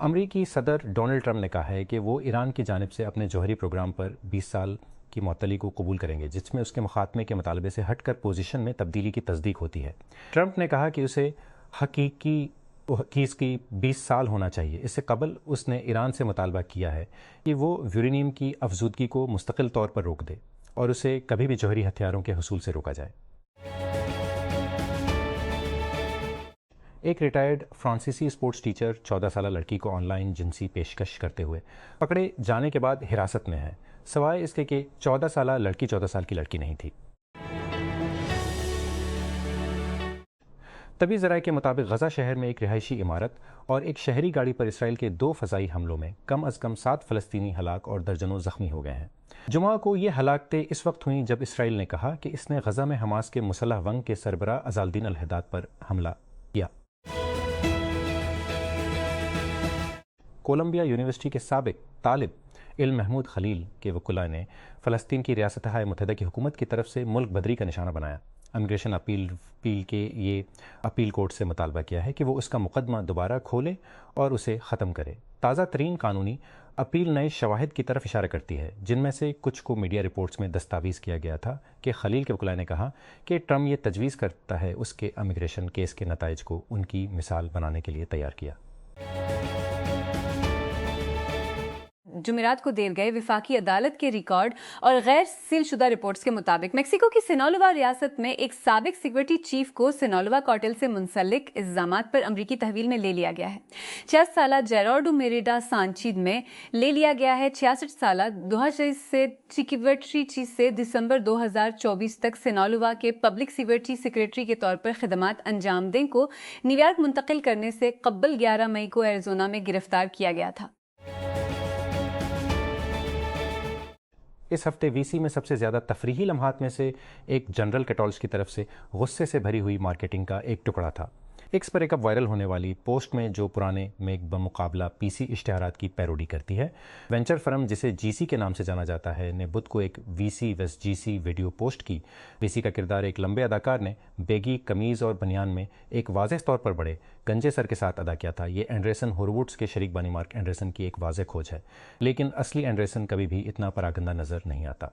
امریکی صدر Donald Trump نے کہا ہے کہ وہ ایران کی جانب سے اپنے جوہری پروگرام پر 20 سال کی معطلی کو قبول کریں گے، جس میں اس کے مخاتمے کے مطالبے سے ہٹ کر پوزیشن میں تبدیلی کی تصدیق ہوتی ہے۔ ٹرمپ نے کہا کہ اسے حقیقی 20 سال ہونا چاہیے۔ اس سے قبل اس نے ایران سے مطالبہ کیا ہے کہ وہ یورینیم کی افزودگی کو مستقل طور پر روک دے اور اسے کبھی بھی جوہری ہتھیاروں کے حصول سے روکا جائے۔ ایک ریٹائرڈ فرانسیسی اسپورٹس ٹیچر 14 سالہ لڑکی کو آن لائن جنسی پیشکش کرتے ہوئے پکڑے جانے کے بعد حراست میں ہے، سوائے اس کے کہ 14 سالہ لڑکی 14 سال کی لڑکی نہیں تھی۔ طبی ذرائع کے مطابق غزہ شہر میں ایک رہائشی عمارت اور ایک شہری گاڑی پر اسرائیل کے 2 فضائی حملوں میں کم از کم 7 فلسطینی ہلاک اور درجنوں زخمی ہو گئے ہیں۔ جمعہ کو یہ ہلاکتیں اس وقت ہوئیں جب اسرائیل نے کہا کہ اس نے غزہ میں حماس کے مسلح ونگ کے سربراہ عزالدین الحداد پر حملہ کیا۔ کولمبیا یونیورسٹی کے سابق طالب علم محمود خلیل کے وکلاء نے فلسطین کی ریاستہائے متحدہ کی حکومت کی طرف سے ملک بدری کا نشانہ بنایا۔ امیگریشن اپیل کے یہ اپیل کورٹ سے مطالبہ کیا ہے کہ وہ اس کا مقدمہ دوبارہ کھولے اور اسے ختم کرے۔ تازہ ترین قانونی اپیل نئے شواہد کی طرف اشارہ کرتی ہے، جن میں سے کچھ کو میڈیا رپورٹس میں دستاویز کیا گیا تھا کہ خلیل کے وکلاء نے کہا کہ ٹرمپ یہ تجویز کرتا ہے اس کے امیگریشن کیس کے نتائج کو ان کی مثال بنانے کے لیے تیار کیا۔ جمعرات کو دیر گئے وفاقی عدالت کے ریکارڈ اور غیر سیل شدہ رپورٹس کے مطابق میکسیکو کی سینالووا ریاست میں ایک سابق سیکورٹی چیف کو سینالووا کارٹل سے منسلک الزامات پر امریکی تحویل میں لے لیا گیا ہے۔ 66 سالہ جیرارڈو میریڈا سانچیز میں لے لیا گیا ہے۔ 66 سالہ 2023 سے سیکورٹی چیف سے دسمبر 2024 تک سینالووا کے پبلک سیکورٹی سیکریٹری کے طور پر خدمات انجام دیں کو نیویارک منتقل کرنے سے قبل 11 مئی کو ایریزونا میں گرفتار کیا گیا تھا۔ اس ہفتے وی سی میں سب سے زیادہ تفریحی لمحات میں سے ایک جنرل کیٹالز کی طرف سے غصے سے بھری ہوئی مارکیٹنگ کا ایک ٹکڑا تھا۔ ایکس پر ایک اب وائرل ہونے والی پوسٹ میں جو پرانے میک بمقابلہ پی سی اشتہارات کی پیروڈی کرتی ہے۔ وینچر فرم جسے جی سی کے نام سے جانا جاتا ہے نے بدھ کو ایک وی سی ویس جی سی ویڈیو پوسٹ کی۔ وی سی کا کردار ایک لمبے اداکار نے بیگی قمیض اور بنیان میں ایک واضح طور پر بڑے گنجے سر کے ساتھ ادا کیا تھا۔ یہ اینڈرسن ہورووڈس کے شریک بانی مارک اینڈرسن کی ایک واضح کھوج ہے، لیکن اصلی اینڈرسن کبھی بھی اتنا پراگندہ نظر نہیں آتا۔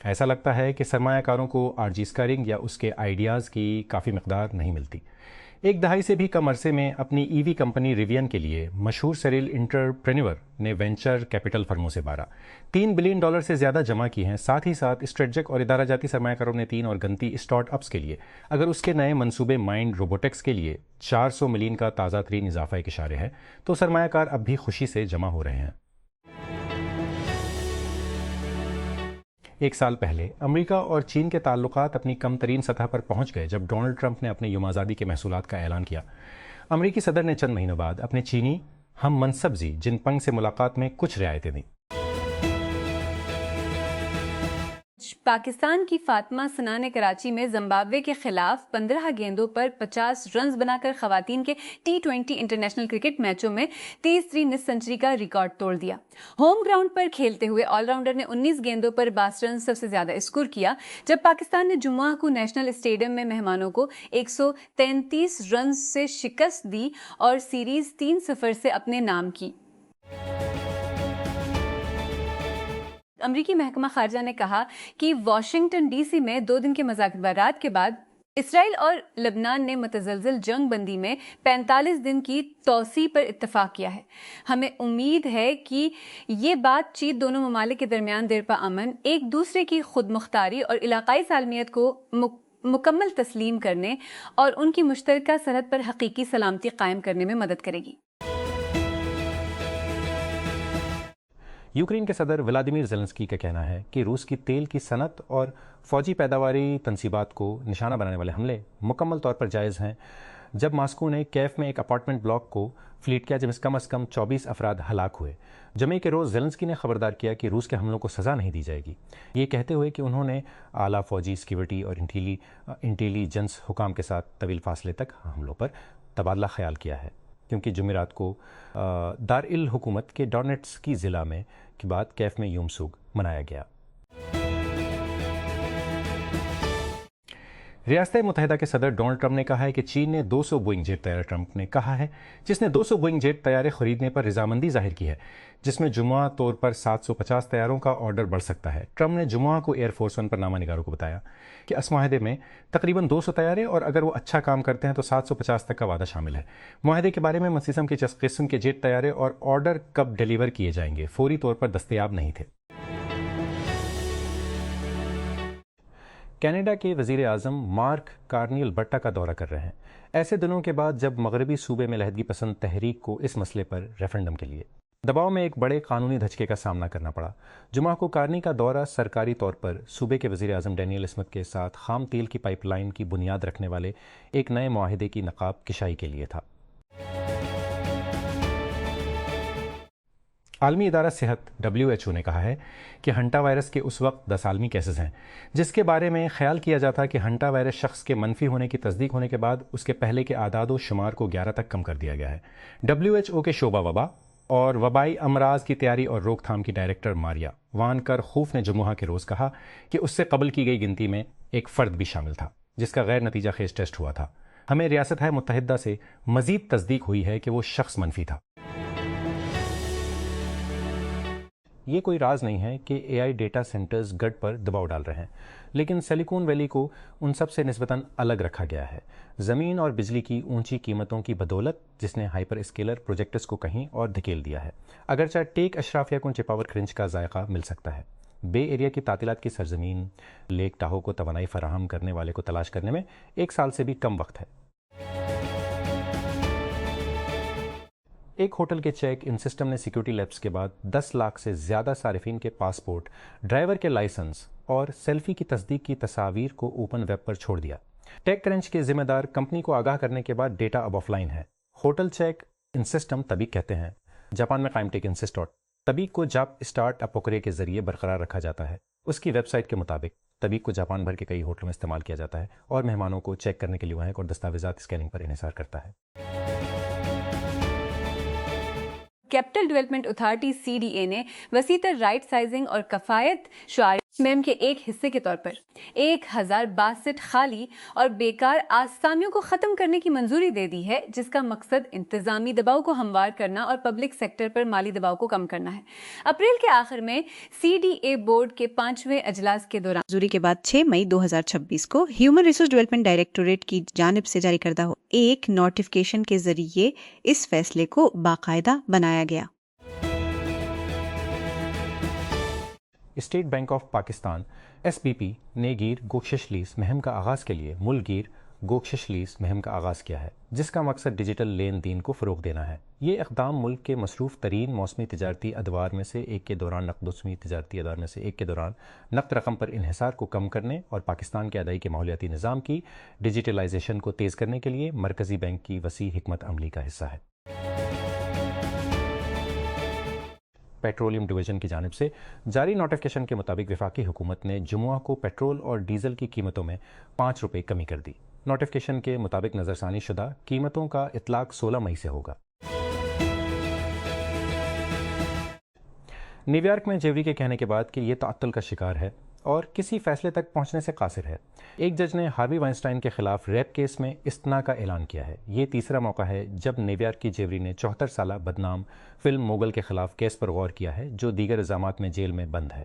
ایسا لگتا ہے کہ سرمایہ کاروں کو آر جی اسکائرنگ یا اس کے آئیڈیاز کی کافی مقدار نہیں ملتی۔ ایک دہائی سے بھی کم عرصے میں اپنی ای وی کمپنی ریوین کے لیے مشہور سیریل انٹرپرینیور نے وینچر کیپٹل فرموں سے $3 بلین سے زیادہ جمع کی ہیں۔ ساتھ ہی ساتھ اسٹریٹجک اور ادارہ جاتی سرمایہ کاروں نے 3 اور گنتی اسٹارٹ اپس کے لیے اگر اس کے نئے منصوبے مائنڈ روبوٹکس کے لیے $400 ملین کا تازہ ترین اضافہ ایک اشارے ہے، تو سرمایہ کار اب بھی خوشی سے جمع ہو رہے ہیں۔ ایک سال پہلے امریکہ اور چین کے تعلقات اپنی کم ترین سطح پر پہنچ گئے جب ڈونلڈ ٹرمپ نے اپنے یوم آزادی کے محصولات کا اعلان کیا۔ امریکی صدر نے چند مہینوں بعد اپنے چینی ہم منصب زی جن پنگ سے ملاقات میں کچھ رعایتیں دیں۔ پاکستان کی فاطمہ ثنا نے کراچی میں زمبابوے کے خلاف 15 گیندوں پر 50 رنز بنا کر خواتین کے T20 انٹرنیشنل کرکٹ میچوں میں تیسری نصف سنچری کا ریکارڈ توڑ دیا۔ ہوم گراؤنڈ پر کھیلتے ہوئے آل راؤنڈر نے 19 گیندوں پر 62 رنز سب سے زیادہ اسکور کیا، جب پاکستان نے جمعہ کو نیشنل اسٹیڈیم میں مہمانوں کو 133 رنز سے شکست دی اور سیریز 3-0 سے اپنے نام کی۔ امریکی محکمہ خارجہ نے کہا کہ واشنگٹن ڈی سی میں 2 دن کے مذاکرات کے بعد اسرائیل اور لبنان نے متزلزل جنگ بندی میں 45 دن کی توسیع پر اتفاق کیا ہے۔ ہمیں امید ہے کہ یہ بات چیت دونوں ممالک کے درمیان دیر پا امن، ایک دوسرے کی خود مختاری اور علاقائی سالمیت کو مکمل تسلیم کرنے اور ان کی مشترکہ سرحد پر حقیقی سلامتی قائم کرنے میں مدد کرے گی۔ یوکرین کے صدر ولادیمیر زیلنسکی کا کہنا ہے کہ روس کی تیل کی صنعت اور فوجی پیداواری تنصیبات کو نشانہ بنانے والے حملے مکمل طور پر جائز ہیں، جب ماسکو نے کیف میں ایک اپارٹمنٹ بلاک کو فلیٹ کیا جس میں کم از کم 24 افراد ہلاک ہوئے۔ جمعے کے روز زیلنسکی نے خبردار کیا کہ روس کے حملوں کو سزا نہیں دی جائے گی، یہ کہتے ہوئے کہ انہوں نے اعلیٰ فوجی سیکیورٹی اور انٹیلیجنس حکام کے ساتھ طویل فاصلے تک حملوں پر تبادلہ خیال کیا ہے، کیونکہ جمعرات کو دارالحکومت کے ڈونیٹسکی ضلع میں کے بعد کیف میں یوم سوگ منایا گیا۔ ریاست متحدہ کے صدر ڈونلڈ ٹرمپ نے کہا ہے کہ چین نے 200 بوئنگ جیٹ طیارے ٹرمپ نے کہا ہے جس نے 200 بوئنگ جیٹ طیارے خریدنے پر رضامندی ظاہر کی ہے، جس میں جمعہ طور پر 750 طیاروں کا آرڈر بڑھ سکتا ہے۔ ٹرمپ نے جمعہ کو ایئر فورس ون پر نامہ نگاروں کو بتایا کہ اس معاہدے میں تقریباً 200 طیارے اور اگر وہ اچھا کام کرتے ہیں تو 750 تک کا وعدہ شامل ہے۔ معاہدے کے بارے میں مزید کے قسم کے جیٹ طیارے اور آرڈر کب ڈیلیور کیے جائیں گے فوری طور پر دستیاب نہیں تھے۔ کینیڈا کے وزیر اعظم مارک کارنی البرٹا کا دورہ کر رہے ہیں، ایسے دنوں کے بعد جب مغربی صوبے میں علیحدگی پسند تحریک کو اس مسئلے پر ریفرنڈم کے لیے دباؤ میں ایک بڑے قانونی دھچکے کا سامنا کرنا پڑا۔ جمعہ کو کارنی کا دورہ سرکاری طور پر صوبے کے وزیر اعظم ڈینیل اسمتھ کے ساتھ خام تیل کی پائپ لائن کی بنیاد رکھنے والے ایک نئے معاہدے کی نقاب کشائی کے لیے تھا۔ عالمی ادارہ صحت WHO نے کہا ہے کہ ہنٹا وائرس کے اس وقت 10 عالمی کیسز ہیں جس کے بارے میں خیال کیا جاتا کہ ہنٹا وائرس شخص کے منفی ہونے کی تصدیق ہونے کے بعد اس کے پہلے کے اعداد و شمار کو 11 تک کم کر دیا گیا ہے۔ WHO کے شعبہ وبا اور وبائی امراض کی تیاری اور روک تھام کی ڈائریکٹر ماریا وان کر خوف نے جمعہ کے روز کہا کہ اس سے قبل کی گئی گنتی میں ایک فرد بھی شامل تھا جس کا غیر نتیجہ خیز ٹیسٹ ہوا تھا۔ ہمیں ریاست متحدہ سے مزید تصدیق ہوئی ہے کہ وہ شخص منفی تھا۔ یہ کوئی راز نہیں ہے کہ AI ڈیٹا سینٹرز گڈ پر دباؤ ڈال رہے ہیں، لیکن سلیکون ویلی کو ان سب سے نسبتاً الگ رکھا گیا ہے، زمین اور بجلی کی اونچی قیمتوں کی بدولت جس نے ہائپر اسکیلر پروجیکٹس کو کہیں اور دھکیل دیا ہے۔ اگرچہ ٹیک اشرافیہ کو چپاور کرنچ کا ذائقہ مل سکتا ہے، بے ایریا کی تعطیلات کی سرزمین لیک ٹاہو کو توانائی فراہم کرنے والے کو تلاش کرنے میں 1 سال سے بھی کم وقت ہے۔ ایک ہوٹل کے چیک ان سسٹم نے سیکیورٹی لیپس کے بعد 10 لاکھ سے زیادہ صارفین کے پاسپورٹ، ڈرائیور کے لائسنس اور سیلفی کی تصدیق کی تصاویر کو اوپن ویب پر چھوڑ دیا۔ ٹیک کرنچ کے ذمہ دار کمپنی کو آگاہ کرنے کے بعد ڈیٹا اب آف لائن ہے۔ ہوٹل چیک ان سسٹم تبیک کہتے ہیں، جاپان میں قائم ٹیک ان سسٹم تبیک کو جاپ اسٹارٹ اپوکرے کے ذریعے برقرار رکھا جاتا ہے۔ اس کی ویب سائٹ کے مطابق تبیک کو جاپان بھر کے کئی ہوٹلوں میں استعمال کیا جاتا ہے اور مہمانوں کو چیک کرنے کے لیے وہاں اور دستاویزات اسکیننگ پر انحصار کرتا ہے۔ کیپٹل ڈیولپمنٹ اتھارٹی CDA نے وسیع تر رائٹ سائزنگ اور کفایت شعار مہم کے ایک حصے کے طور پر 1062 خالی اور بیکار آسامیوں کو ختم کرنے کی منظوری دے دی ہے، جس کا مقصد انتظامی دباؤ کو ہموار کرنا اور پبلک سیکٹر پر مالی دباؤ کو کم کرنا ہے۔ اپریل کے آخر میں CDA بورڈ کے 5ویں اجلاس کے دوران منظوری کے بعد 6 مئی 2026 کو ہیومن ریسورس ڈیولپمنٹ ڈائریکٹوریٹ کی جانب سے جاری کردہ ایک نوٹیفکیشن کے ذریعے اس فیصلے کو باقاعدہ بنایا گیا۔ State bank of Pakistan SBP نے گیر گوشش لیز مہم کا آغاز کے لیے ملک گیر گوشش لیز مہم کا آغاز کیا ہے، جس کا مقصد ڈیجیٹل لین دین کو فروغ دینا ہے۔ یہ اقدام ملک کے مصروف ترین موسمی تجارتی ادوار میں سے ایک کے دوران نقد رقم پر انحصار کو کم کرنے اور پاکستان کے ادائی کے ماحولیاتی نظام کی ڈیجیٹلائزیشن کو تیز کرنے کے لیے مرکزی بینک کی وسیع حکمت عملی کا حصہ ہے۔ پیٹرولیم ڈویژن کی جانب سے جاری نوٹیفکیشن کے مطابق وفاقی حکومت نے جمعہ کو پیٹرول اور ڈیزل کی قیمتوں میں 5 روپے کمی کر دی۔ نوٹیفکیشن کے مطابق نظر ثانی شدہ قیمتوں کا اطلاق 16 مئی سے ہوگا۔ نیو یارک میں جیوری کے کہنے کے بعد کہ یہ تعطل کا شکار ہے اور کسی فیصلے تک پہنچنے سے قاصر ہے، ایک جج نے ہاروی وائنسٹائن کے خلاف ریپ کیس میں استثناء کا اعلان کیا ہے۔ یہ تیسرا موقع ہے جب نیو یارک کی جیوری نے 74 سالہ بدنام فلم موگل کے خلاف کیس پر غور کیا ہے، جو دیگر الزامات میں جیل میں بند ہے۔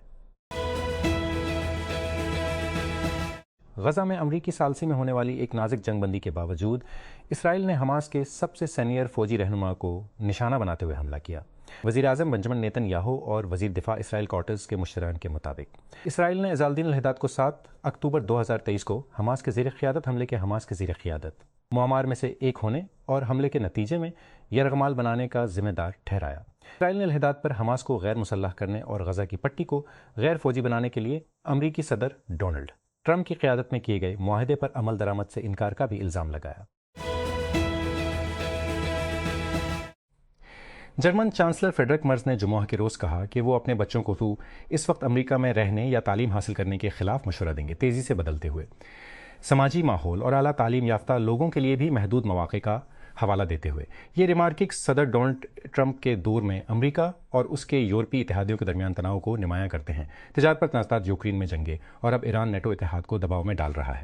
غزہ میں امریکی ثالثی میں ہونے والی ایک نازک جنگ بندی کے باوجود اسرائیل نے حماس کے سب سے سینئر فوجی رہنما کو نشانہ بناتے ہوئے حملہ کیا۔ وزیر اعظم بنجمن نیتن یاہو اور وزیر دفاع اسرائیل کارٹرز کے مشترکین کے مطابق اسرائیل نے عزالدین الحداد کو 7 اکتوبر 2023 کو حماس کے زیر قیادت حملے کے حماس کے زیر قیادت معمار میں سے ایک ہونے اور حملے کے نتیجے میں یرغمال بنانے کا ذمہ دار ٹھہرایا۔ اسرائیل نے الحداد پر حماس کو غیر مسلح کرنے اور غزہ کی پٹی کو غیر فوجی بنانے کے لیے امریکی صدر ڈونلڈ ٹرمپ کی قیادت میں کیے گئے معاہدے پر عمل درآمد سے انکار کا بھی الزام لگایا۔ جرمن چانسلر فریڈرک مرز نے جمعہ کے روز کہا کہ وہ اپنے بچوں کو اس وقت امریکہ میں رہنے یا تعلیم حاصل کرنے کے خلاف مشورہ دیں گے، تیزی سے بدلتے ہوئے سماجی ماحول اور اعلیٰ تعلیم یافتہ لوگوں کے لیے بھی محدود مواقع کا حوالہ دیتے ہوئے یہ ریمارکس صدر ڈونلڈ ٹرمپ کے دور میں امریکہ اور اس کے یورپی اتحادیوں کے درمیان تناؤ کو نمایاں کرتے ہیں۔ تجارت پر تنازعات، یوکرین میں جنگیں اور اب ایران نیٹو اتحاد کو دباؤ میں ڈال رہا ہے۔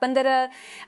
15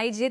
IG